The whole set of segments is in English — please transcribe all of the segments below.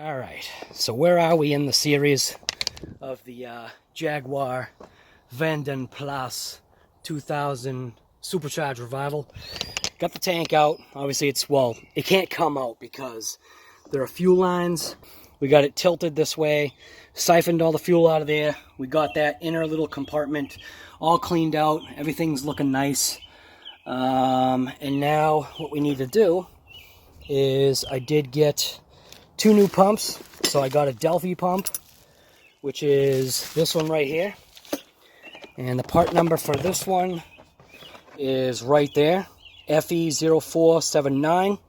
All right, so where are we in the series of the Jaguar Vanden Place 2000 Supercharged Revival? Got the tank out. Obviously, it can't come out because there are fuel lines. We got it tilted this way, siphoned all the fuel out of there. We got that inner little compartment all cleaned out. Everything's looking nice. And now what we need to do is I did get 2 new pumps. So I got a Delphi pump, which is this one right here. And the part number for this one is right there, FE0479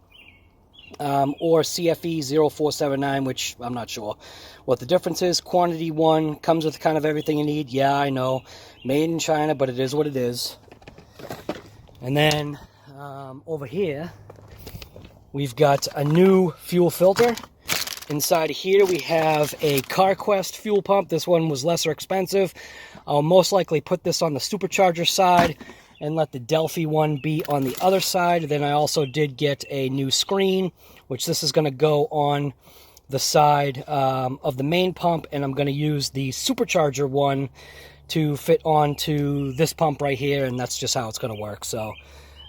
or CFE0479, which I'm not sure what the difference is. Quantity 1 comes with kind of everything you need. Yeah, I know, made in China, but it is what it is. And then over here, we've got a new fuel filter. Inside here we have a CarQuest fuel pump. This one was lesser expensive. I'll most likely put this on the supercharger side and let the Delphi one be on the other side. Then I also did get a new screen, which this is going to go on the side of the main pump, and I'm going to use the supercharger one to fit onto this pump right here, and that's just how it's going to work. So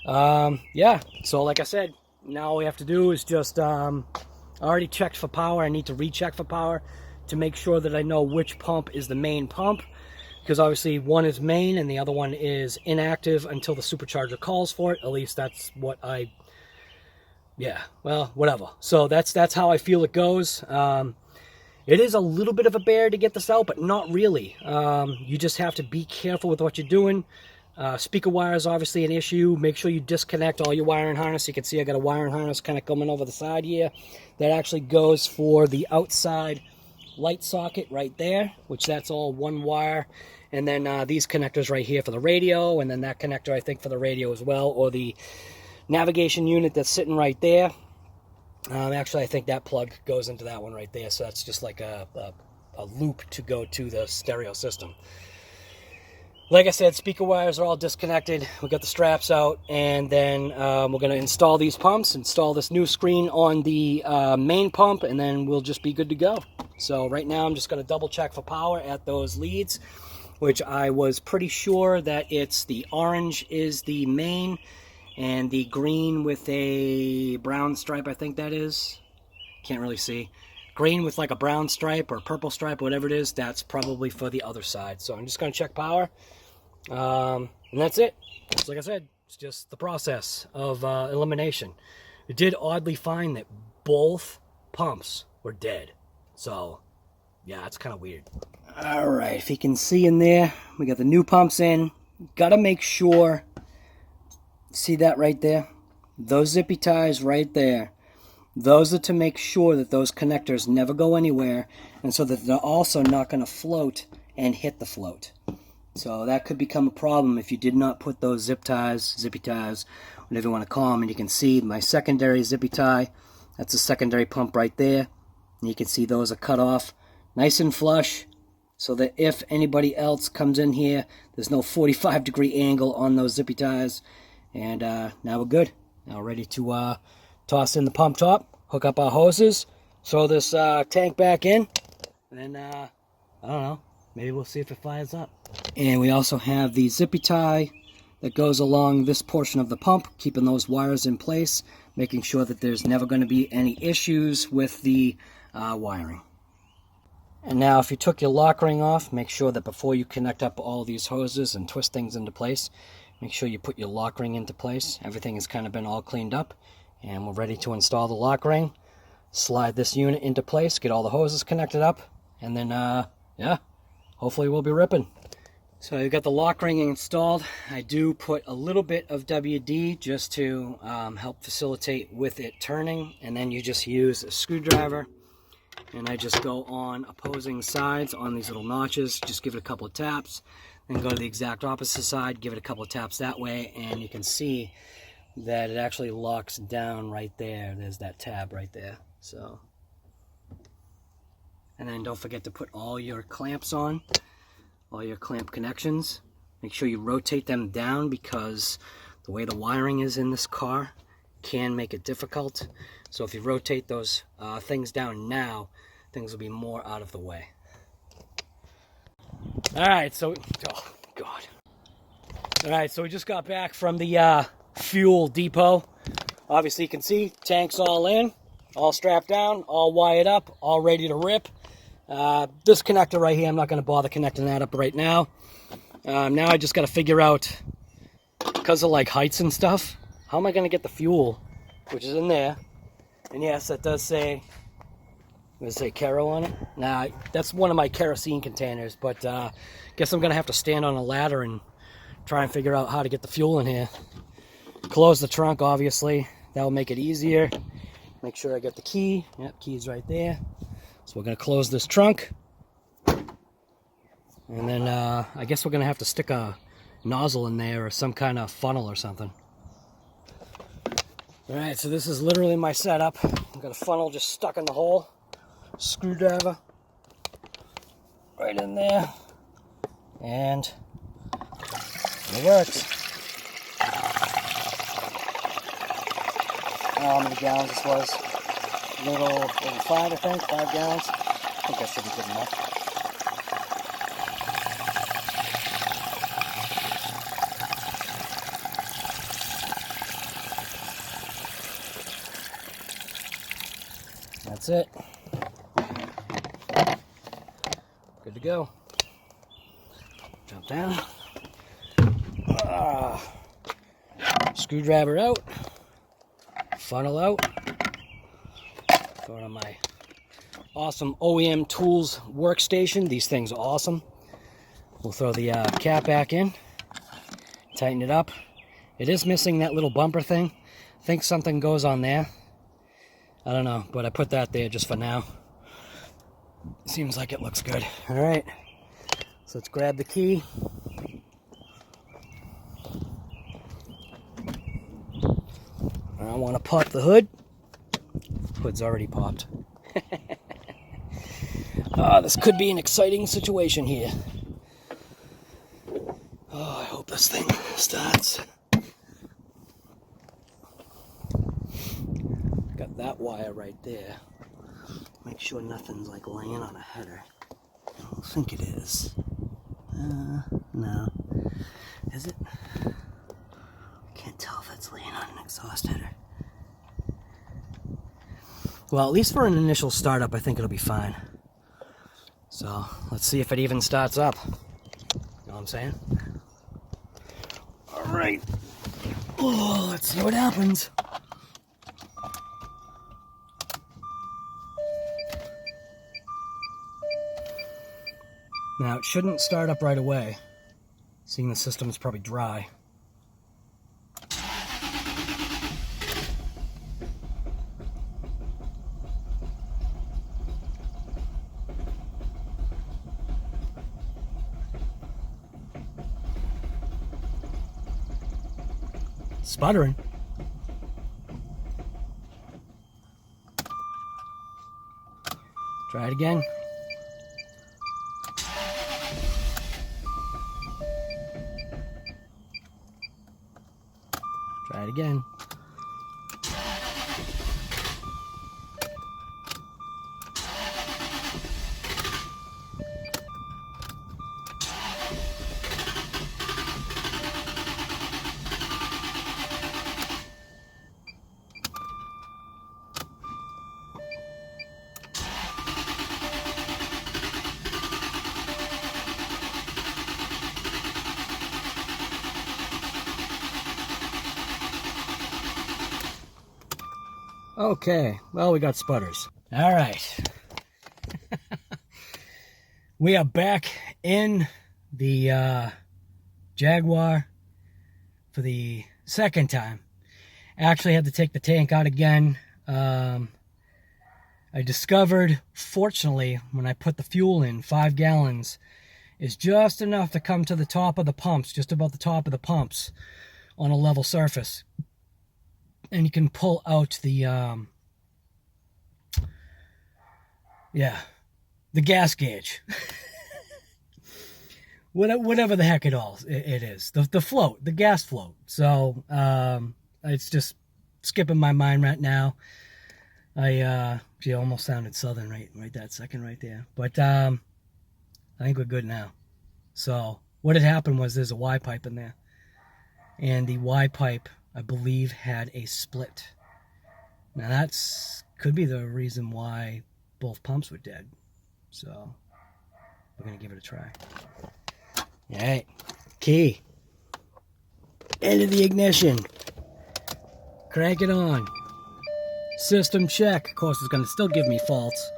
yeah, so like I said, now all we have to do is just I already checked for power. I need to recheck for power to make sure that I know which pump is the main pump, because obviously one is main and the other one is inactive until the supercharger calls for it. At least that's what yeah, well, whatever. So that's how I feel it goes. It is a little bit of a bear to get this out, but not really. You just have to be careful with what you're doing. Speaker wire is obviously an issue. Make sure you disconnect all your wiring harness. You can see I got a wiring harness kind of coming over the side here. That actually goes for the outside light socket right there, which that's all one wire. And then these connectors right here for the radio, and then that connector I think for the radio as well, or the navigation unit that's sitting right there. Actually, I think that plug goes into that one right there, so that's just like a loop to go to the stereo system. Like I said, speaker wires are all disconnected. We got the straps out, and then we're going to install these pumps, install this new screen on the main pump, and then we'll just be good to go. So right now I'm just going to double check for power at those leads, which I was pretty sure that it's the orange is the main, and the green with a brown stripe, I think that is. Can't really see. Green with like a brown stripe or purple stripe, whatever it is, that's probably for the other side. So I'm just going to check power. And that's it. Just like I said, it's just the process of elimination. It did oddly find that both pumps were dead. So, yeah, it's kind of weird. Alright, if you can see in there, we got the new pumps in. Got to make sure, see that right there? Those zippy ties right there. Those are to make sure that those connectors never go anywhere, and so that they're also not going to float and hit the float. So that could become a problem if you did not put those zippy ties, whatever you want to call them. And you can see my secondary zippy tie, that's a secondary pump right there. And you can see those are cut off nice and flush, so that if anybody else comes in here, there's no 45-degree angle on those zippy ties. And now we're good. Now ready to toss in the pump top, hook up our hoses, throw this tank back in, and then, I don't know, maybe we'll see if it fires up. And we also have the zippy tie that goes along this portion of the pump, keeping those wires in place, making sure that there's never going to be any issues with the wiring. And now if you took your lock ring off, make sure that before you connect up all these hoses and twist things into place, make sure you put your lock ring into place. Everything has kind of been all cleaned up. And we're ready to install the lock ring, slide this unit into place, get all the hoses connected up, and then, yeah, hopefully we'll be ripping. So you've got the lock ring installed. I do put a little bit of WD just to help facilitate with it turning, and then you just use a screwdriver, and I just go on opposing sides on these little notches, just give it a couple of taps, then go to the exact opposite side, give it a couple of taps that way, and you can see that it actually locks down right there. There's that tab right there. So, and then don't forget to put all your clamps on, all your clamp connections. Make sure you rotate them down, because the way the wiring is in this car, can make it difficult. So if you rotate those things down now, things will be more out of the way. All right, so, oh God. All right, so we just got back from the fuel depot. Obviously you can see tanks all in, all strapped down, all wired up, all ready to rip. This connector right here, I'm not going to bother connecting that up right now. Now I just got to figure out, because of like heights and stuff, how am I going to get the fuel, which is in there. And yes, that does say, does it say Kero on it? Nah, that's one of my kerosene containers, but guess I'm going to have to stand on a ladder and try and figure out how to get the fuel in here. Close the trunk, obviously. That will make it easier. Make sure I get the key. Yep, key's right there. So we're going to close this trunk. And then I guess we're going to have to stick a nozzle in there or some kind of funnel or something. Alright, so this is literally my setup. I've got a funnel just stuck in the hole. Screwdriver right in there. And it works. I don't know how many gallons this was. A little over 5, I think. 5 gallons. I think that should be good enough. That's it. Good to go. Jump down. Screwdriver out. Funnel out. Going on my awesome OEM Tools workstation. These things are awesome. We'll throw the cap back in. Tighten it up. It is missing that little bumper thing. I think something goes on there. I don't know, but I put that there just for now. Seems like it looks good. Alright, so let's grab the key. I want to pop the hood. Hood's already popped. This could be an exciting situation here. Oh, I hope this thing starts. Got that wire right there. Make sure nothing's like laying on a header. I don't think it is. No. Is it? I can't tell if it's laying on an exhaust header. Well, at least for an initial startup, I think it'll be fine. So, let's see if it even starts up. You know what I'm saying? Alright. Oh, let's see what happens. Now, it shouldn't start up right away, seeing the system is probably dry. Sputtering. Try it again. Try it again. Okay, well, we got sputters. All right. We are back in the Jaguar for the second time. Actually had to take the tank out again. I discovered, fortunately, when I put the fuel in, 5 gallons is just enough to come to the top of the pumps, just about the top of the pumps on a level surface. And you can pull out the, the gas gauge. Whatever the heck it is. The float, the gas float. So, it's just skipping my mind right now. Gee, almost sounded southern right that second right there. But I think we're good now. So what had happened was there's a Y pipe in there, and the Y pipe, I believe, had a split. Now that's could be the reason why both pumps were dead. So we're gonna give it a try. All right, key into the ignition, crank it on. System check. Of course, it's going to still give me faults.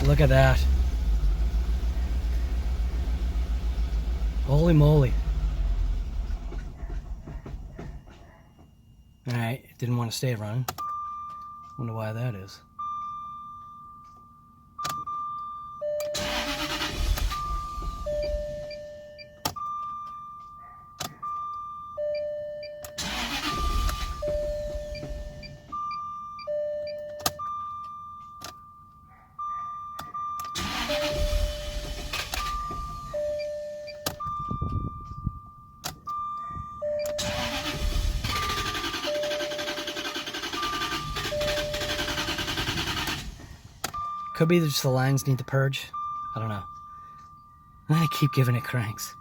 Look at that. Holy moly. Alright, it didn't want to stay running. Wonder why that is. Could be that just the lines need to purge. I don't know. I keep giving it cranks.